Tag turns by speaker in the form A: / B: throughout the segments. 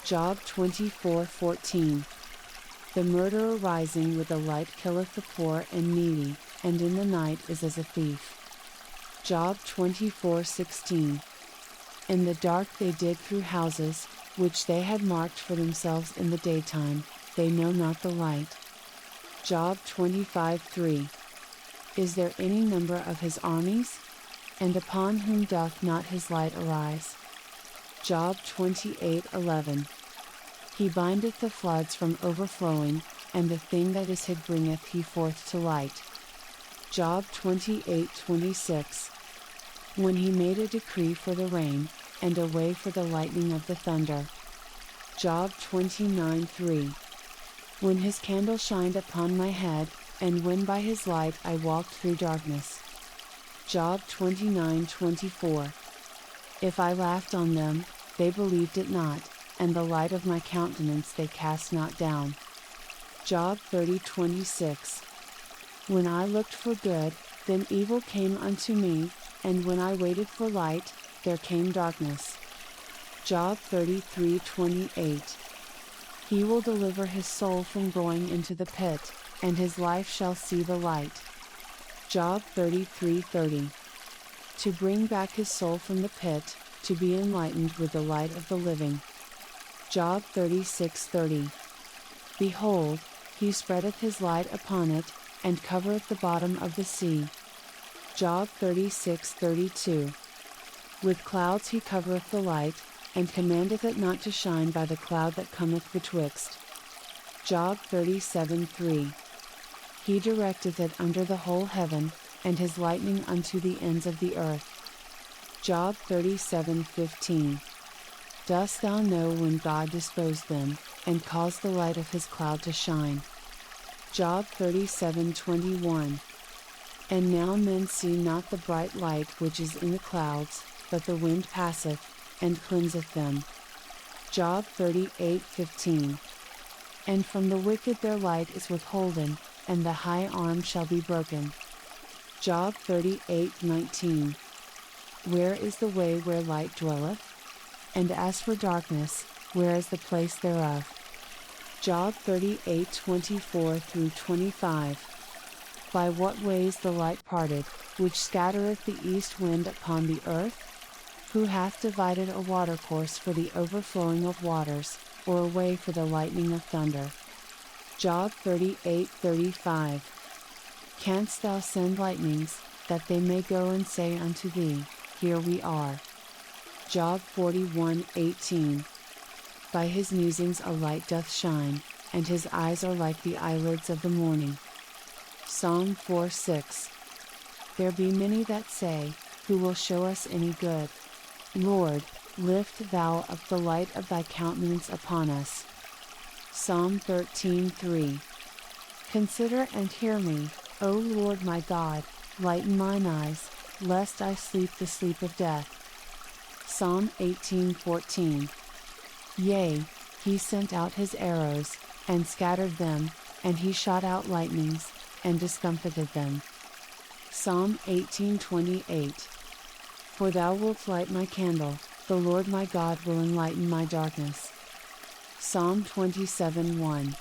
A: Job 24:14. The murderer rising with the light killeth the poor and needy, and in the night is as a thief. Job 24:16. In the dark they dig through houses, which they had marked for themselves in the daytime, they know not the light. Job 25:3. Is there any number of his armies? And upon whom doth not his light arise? Job 28:11. He bindeth the floods from overflowing, and the thing that is hid bringeth he forth to light. Job 28:26. When he made a decree for the rain, and a way for the lightning of the thunder. Job 29:3. When his candle shined upon my head, and when by his light I walked through darkness. Job 29:24. If I laughed on them, they believed it not, and the light of my countenance they cast not down. Job 30:26. When I looked for good, then evil came unto me, and when I waited for light, there came darkness. Job 33:28. He will deliver his soul from going into the pit, and his life shall see the light. Job 33:30. To bring back his soul from the pit, to be enlightened with the light of the living. Job 36:30. Behold, he spreadeth his light upon it, and covereth the bottom of the sea. Job 36:32. With clouds he covereth the light, and commandeth it not to shine by the cloud that cometh betwixt. Job 37:3. He directeth it under the whole heaven, and his lightning unto the ends of the earth. Job 37:15. Dost thou know when God disposed them, and caused the light of his cloud to shine? Job 37:21. And now men see not the bright light which is in the clouds, but the wind passeth, and cleanseth them. Job 38:15. And from the wicked their light is withholden, and the high arm shall be broken. Job 38:19. Where is the way where light dwelleth? And as for darkness, where is the place thereof? Job 38:24-25. By what ways the light parted, which scattereth the east wind upon the earth? Who hath divided a watercourse for the overflowing of waters, or a way for the lightning of thunder? Job 38:35. Canst thou send lightnings, that they may go and say unto thee, Here we are? Job 41:18. By his musings a light doth shine, and his eyes are like the eyelids of the morning. Psalm 4:6. There be many that say, Who will show us any good? Lord, lift thou up the light of thy countenance upon us. Psalm 13:3. Consider and hear me, O Lord my God, lighten mine eyes, lest I sleep the sleep of death. Psalm 18:14. Yea, he sent out his arrows, and scattered them, and he shot out lightnings, and discomfited them. Psalm 18:28. For thou wilt light my candle, the Lord my God will enlighten my darkness. Psalm 27:1.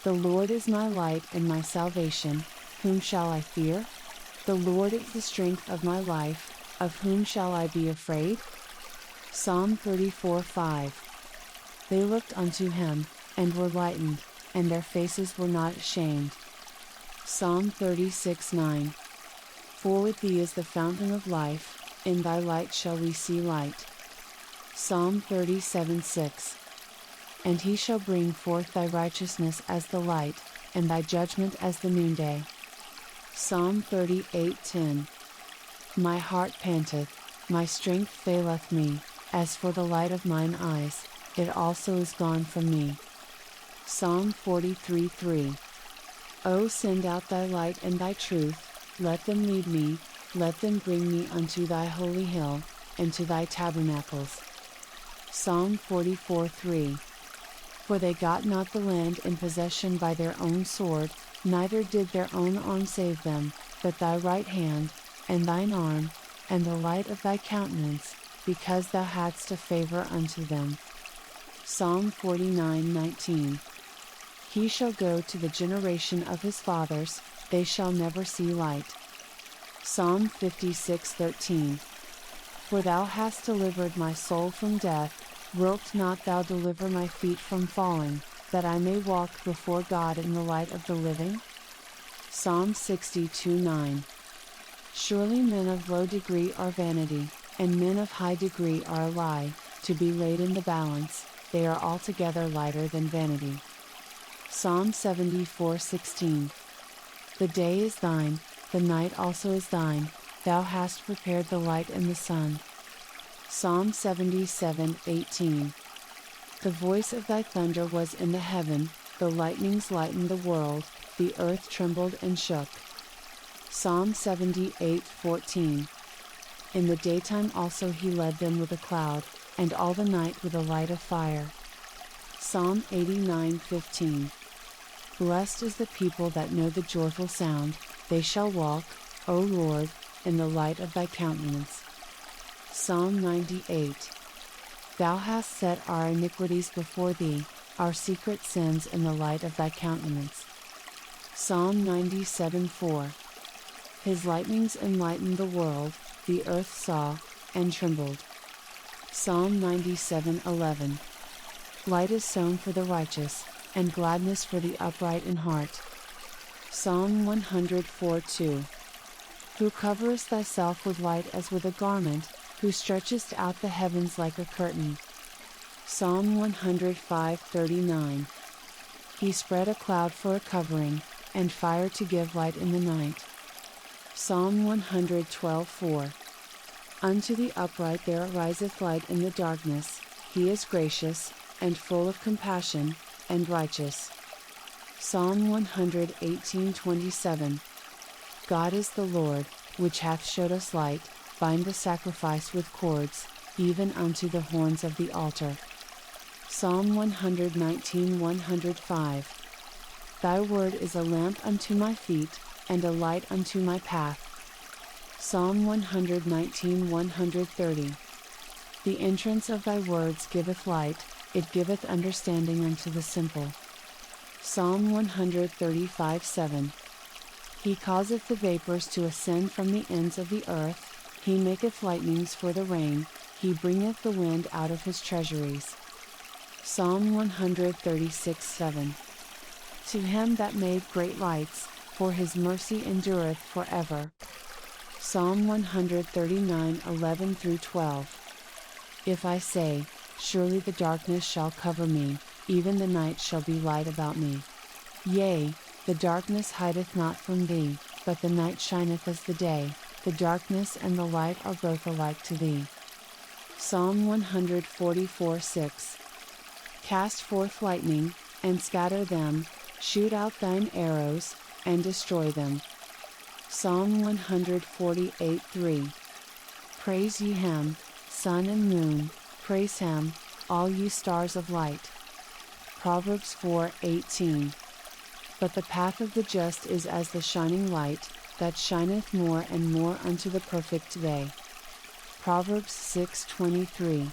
A: The Lord is my light and my salvation, whom shall I fear? The Lord is the strength of my life, of whom shall I be afraid? Psalm 34:5. They looked unto him, and were lightened, and their faces were not ashamed. Psalm 36:9. For with thee is the fountain of life, in thy light shall we see light. Psalm 37:6. And he shall bring forth thy righteousness as the light, and thy judgment as the noonday. Psalm 38:10. My heart panteth, my strength faileth me, as for the light of mine eyes, it also is gone from me. Psalm 43:3. O send out thy light and thy truth, let them lead me, let them bring me unto thy holy hill, and to thy tabernacles. Psalm 44:3. For they got not the land in possession by their own sword, neither did their own arm save them, but thy right hand, and thine arm, and the light of thy countenance, because thou hadst a favor unto them. Psalm 49:19. He shall go to the generation of his fathers, they shall never see light. Psalm 56:13. For thou hast delivered my soul from death, wilt not thou deliver my feet from falling, that I may walk before God in the light of the living? Psalm 62:9. Surely men of low degree are vanity, and men of high degree are a lie, to be laid in the balance, they are altogether lighter than vanity. Psalm 74:16. The day is thine, the night also is thine, thou hast prepared the light and the sun. Psalm 77:18. The voice of thy thunder was in the heaven, the lightnings lightened the world, the earth trembled and shook. Psalm 78:14. In the daytime also he led them with a cloud, and all the night with a light of fire. Psalm 89:15. Blessed is the people that know the joyful sound, they shall walk, O Lord, in the light of thy countenance. Psalm 98. Thou hast set our iniquities before thee, our secret sins in the light of thy countenance. Psalm 97:4. His lightnings enlightened the world, the earth saw, and trembled. Psalm 97:11. Light is sown for the righteous, and gladness for the upright in heart. Psalm 104:2. Who coverest thyself with light as with a garment, who stretchest out the heavens like a curtain. Psalm 105:39. He spread a cloud for a covering, and fire to give light in the night. Psalm 112:4. Unto the upright there ariseth light in the darkness, he is gracious, and full of compassion, and righteous. Psalm 118:27. God is the Lord, which hath showed us light, bind the sacrifice with cords, even unto the horns of the altar. Psalm 119:105. Thy word is a lamp unto my feet, and a light unto my path. Psalm 119:130. The entrance of thy words giveth light, it giveth understanding unto the simple. Psalm 135:7. He causeth the vapors to ascend from the ends of the earth, he maketh lightnings for the rain, he bringeth the wind out of his treasuries. Psalm 136:7. To him that made great lights, for his mercy endureth forever. Psalm 139:11-12. If I say, surely the darkness shall cover me, even the night shall be light about me. Yea, the darkness hideth not from thee, but the night shineth as the day, the darkness and the light are both alike to thee. Psalm 144:6. Cast forth lightning, and scatter them, shoot out thine arrows, and destroy them. Psalm 148:3. Praise ye him, sun and moon, praise him, all ye stars of light. Proverbs 4:18. But the path of the just is as the shining light, that shineth more and more unto the perfect day. Proverbs 6:23.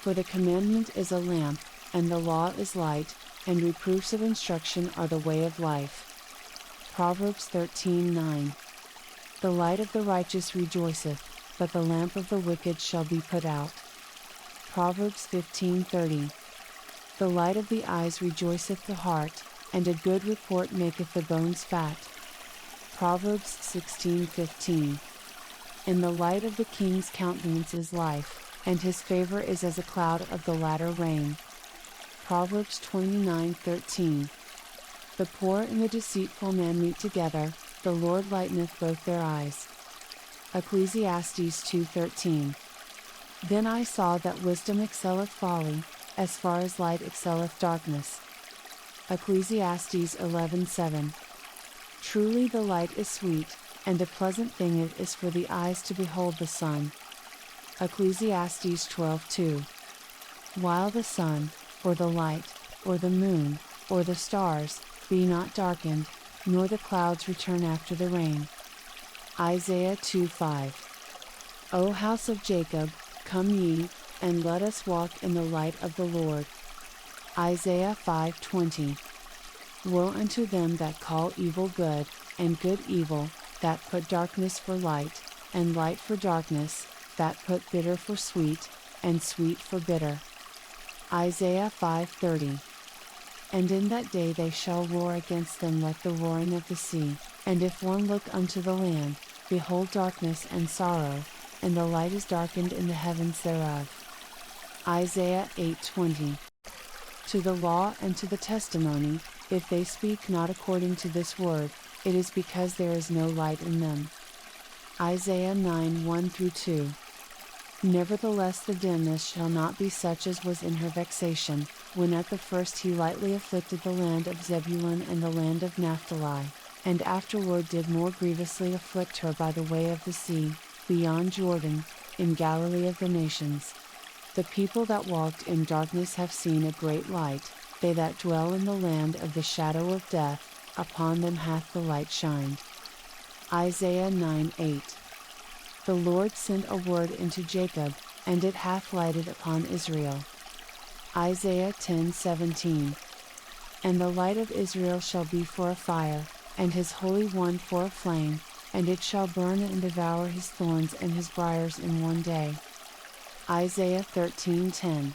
A: For the commandment is a lamp, and the law is light, and reproofs of instruction are the way of life. Proverbs 13:9. The light of the righteous rejoiceth, but the lamp of the wicked shall be put out. Proverbs 15:30. The light of the eyes rejoiceth the heart, and a good report maketh the bones fat. Proverbs 16:15. In the light of the king's countenance is life, and his favor is as a cloud of the latter rain. Proverbs 29:13. The poor and the deceitful man meet together, the Lord lighteneth both their eyes. Ecclesiastes 2:13. Then I saw that wisdom excelleth folly, as far as light excelleth darkness. Ecclesiastes 11:7. Truly the light is sweet, and a pleasant thing it is for the eyes to behold the sun. Ecclesiastes 12:2. While the sun, or the light, or the moon, or the stars, be not darkened, nor the clouds return after the rain. Isaiah 2:5. O house of Jacob, come ye, and let us walk in the light of the Lord. Isaiah 5:20. Woe unto them that call evil good, and good evil, that put darkness for light, and light for darkness, that put bitter for sweet, and sweet for bitter. Isaiah 5:30. And in that day they shall roar against them like the roaring of the sea, and if one look unto the land, behold darkness and sorrow, and the light is darkened in the heavens thereof. Isaiah 8:20. To the law and to the testimony, if they speak not according to this word, it is because there is no light in them. Isaiah 9:1-2. Nevertheless the dimness shall not be such as was in her vexation, when at the first he lightly afflicted the land of Zebulun and the land of Naphtali, and afterward did more grievously afflict her by the way of the sea, beyond Jordan, in Galilee of the nations. The people that walked in darkness have seen a great light, they that dwell in the land of the shadow of death, upon them hath the light shined. Isaiah 9:8. The Lord sent a word into Jacob, and it hath lighted upon Israel. Isaiah 10:17. And the light of Israel shall be for a fire, and his Holy One for a flame, and it shall burn and devour his thorns and his briars in one day. Isaiah 13:10.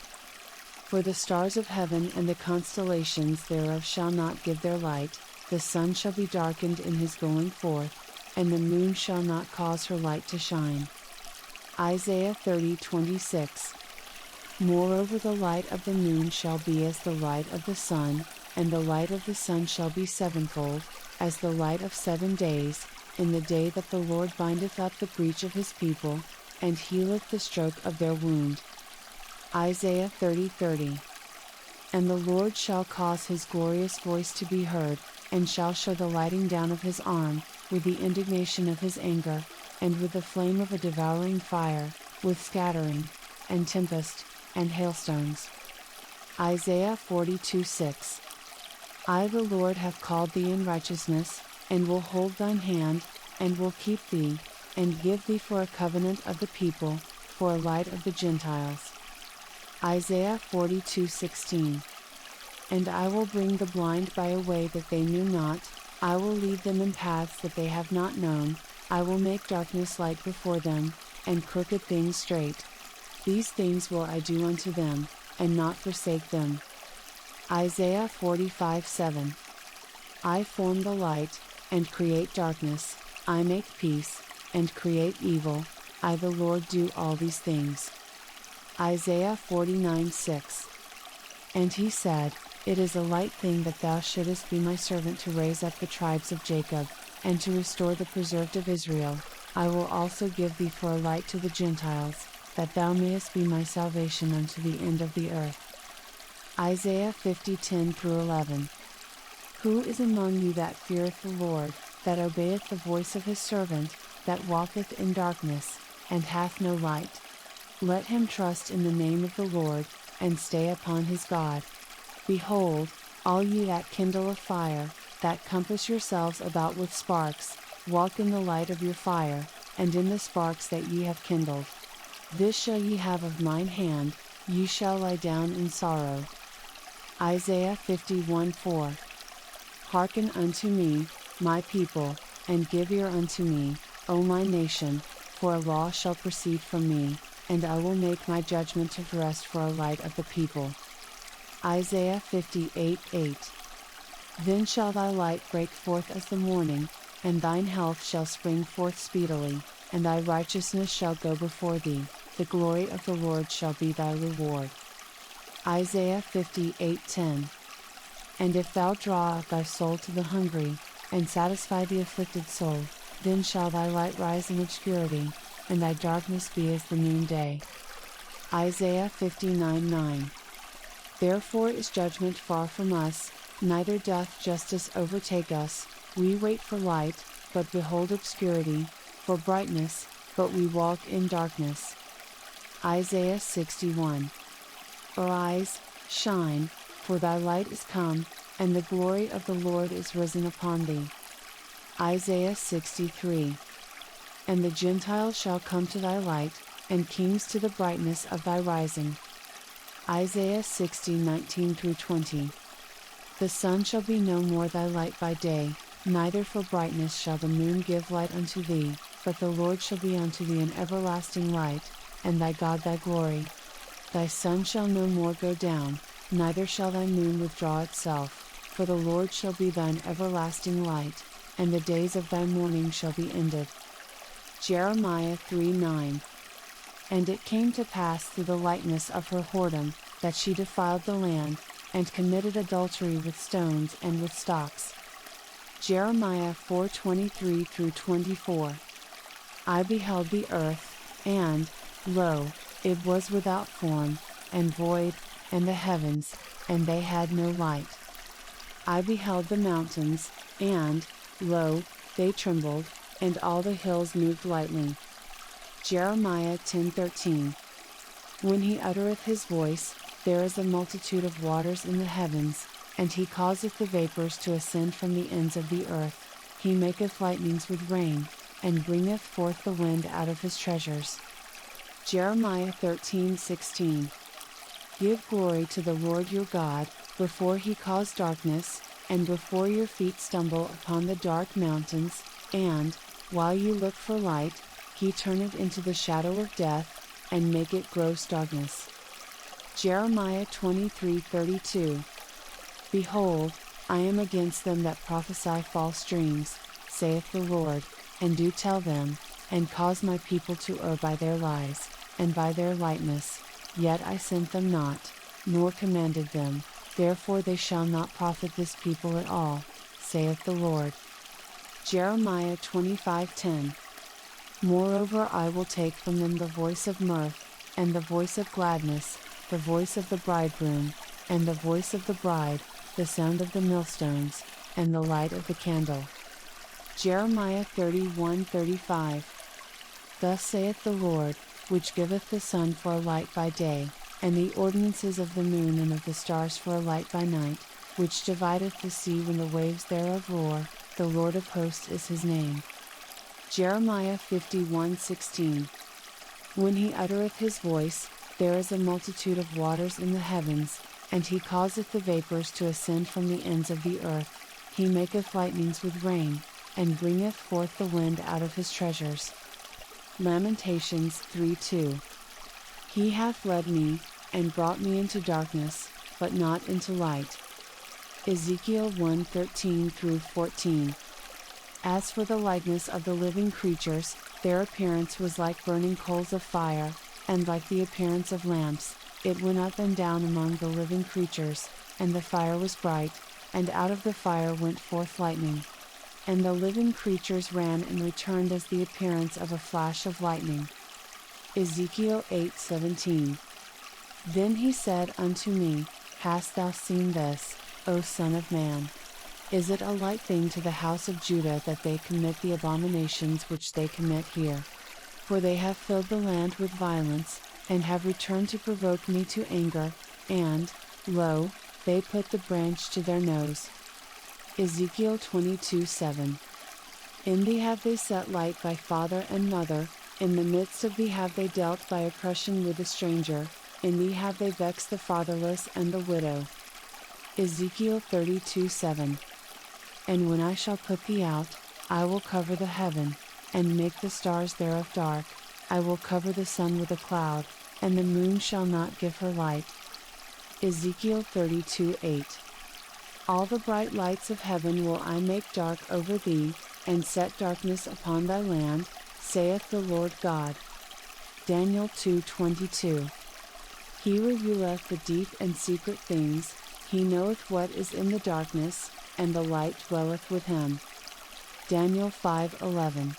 A: For the stars of heaven and the constellations thereof shall not give their light, the sun shall be darkened in his going forth, and the moon shall not cause her light to shine. Isaiah 30:26. Moreover the light of the moon shall be as the light of the sun, and the light of the sun shall be sevenfold, as the light of 7 days, in the day that the Lord bindeth up the breach of his people, and healeth the stroke of their wound. Isaiah 30:30. And the Lord shall cause his glorious voice to be heard, and shall show the lighting down of his arm, with the indignation of his anger, and with the flame of a devouring fire, with scattering, and tempest, and hailstones. Isaiah 42:6. I the Lord have called thee in righteousness, and will hold thine hand, and will keep thee, and give thee for a covenant of the people, for a light of the Gentiles. Isaiah 42:16. And I will bring the blind by a way that they knew not, I will lead them in paths that they have not known, I will make darkness light before them, and crooked things straight. These things will I do unto them, and not forsake them. Isaiah 45:7. I form the light, and create darkness, I make peace, and create evil, I the Lord do all these things. Isaiah 49:6. And he said, It is a light thing that thou shouldest be my servant to raise up the tribes of Jacob, and to restore the preserved of Israel. I will also give thee for a light to the Gentiles, that thou mayest be my salvation unto the end of the earth. Isaiah 50:10-11. Who is among you that feareth the Lord, that obeyeth the voice of his servant, that walketh in darkness, and hath no light? Let him trust in the name of the Lord, and stay upon his God. Behold, all ye that kindle a fire, that compass yourselves about with sparks, walk in the light of your fire, and in the sparks that ye have kindled. This shall ye have of mine hand, ye shall lie down in sorrow. Isaiah 51:4. Hearken unto me, my people, and give ear unto me, O my nation, for a law shall proceed from me, and I will make my judgment to rest for a light of the people. Isaiah 58:8. Then shall thy light break forth as the morning, and thine health shall spring forth speedily, and thy righteousness shall go before thee, the glory of the Lord shall be thy reward. Isaiah 58:10. And if thou draw out thy soul to the hungry, and satisfy the afflicted soul, then shall thy light rise in obscurity, and thy darkness be as the noonday. Isaiah 59:9. Therefore is judgment far from us, neither doth justice overtake us, we wait for light, but behold obscurity, for brightness, but we walk in darkness. Isaiah 61. Arise, shine, for thy light is come, and the glory of the Lord is risen upon thee. Isaiah 63. And the Gentiles shall come to thy light, and kings to the brightness of thy rising. Isaiah 60:19-20. The sun shall be no more thy light by day, neither for brightness shall the moon give light unto thee, but the Lord shall be unto thee an everlasting light, and thy God thy glory. Thy sun shall no more go down, neither shall thy moon withdraw itself, for the Lord shall be thine everlasting light, and the days of thy mourning shall be ended. Jeremiah 3:9. And it came to pass through the likeness of her whoredom, that she defiled the land, and committed adultery with stones and with stocks. Jeremiah 4:23-24. I beheld the earth, and, lo, it was without form, and void, and the heavens, and they had no light. I beheld the mountains, and, lo, they trembled, and all the hills moved lightly. Jeremiah 10:13. When he uttereth his voice, there is a multitude of waters in the heavens, and he causeth the vapors to ascend from the ends of the earth. He maketh lightnings with rain, and bringeth forth the wind out of his treasures. Jeremiah 13:16. Give glory to the Lord your God, before he cause darkness, and before your feet stumble upon the dark mountains, and, while you look for light, he turn it into the shadow of death, and make it gross darkness. Jeremiah 23:32. Behold, I am against them that prophesy false dreams, saith the Lord, and do tell them, and cause my people to err by their lies, and by their lightness, yet I sent them not, nor commanded them, therefore they shall not profit this people at all, saith the Lord. Jeremiah 25:10. Moreover I will take from them the voice of mirth, and the voice of gladness, the voice of the bridegroom, and the voice of the bride, the sound of the millstones, and the light of the candle. Jeremiah 31:35. Thus saith the Lord, which giveth the sun for a light by day, and the ordinances of the moon and of the stars for a light by night, which divideth the sea when the waves thereof roar, the Lord of hosts is his name. Jeremiah 51:16. When he uttereth his voice, there is a multitude of waters in the heavens, and he causeth the vapors to ascend from the ends of the earth. He maketh lightnings with rain, and bringeth forth the wind out of his treasures. Lamentations 3:2. He hath led me, and brought me into darkness, but not into light. Ezekiel 1:13-14. As for the likeness of the living creatures, their appearance was like burning coals of fire, and like the appearance of lamps, it went up and down among the living creatures, and the fire was bright, and out of the fire went forth lightning. And the living creatures ran and returned as the appearance of a flash of lightning. Ezekiel 8:17. Then he said unto me, Hast thou seen this, O son of man? Is it a light thing to the house of Judah that they commit the abominations which they commit here? For they have filled the land with violence, and have returned to provoke me to anger, and, lo, they put the branch to their nose. Ezekiel 22:7. In thee have they set light by father and mother, in the midst of thee have they dealt by oppression with the stranger, in thee have they vexed the fatherless and the widow. Ezekiel 32:7. And when I shall put thee out, I will cover the heaven, and make the stars thereof dark, I will cover the sun with a cloud, and the moon shall not give her light. Ezekiel 32:8. All the bright lights of heaven will I make dark over thee, and set darkness upon thy land, saith the Lord God. Daniel 2:22. He revealeth the deep and secret things, he knoweth what is in the darkness, and the light dwelleth with him. Daniel 5:11.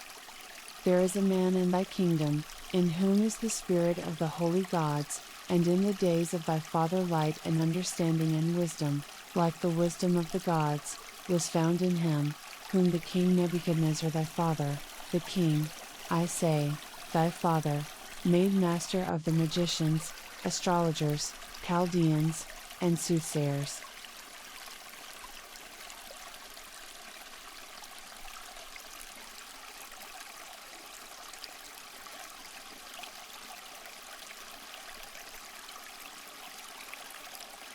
A: There is a man in thy kingdom, in whom is the spirit of the holy gods, and in the days of thy father light and understanding and wisdom, like the wisdom of the gods, was found in him, whom the king Nebuchadnezzar thy father, the king, I say, thy father, made master of the magicians, astrologers, Chaldeans, and soothsayers.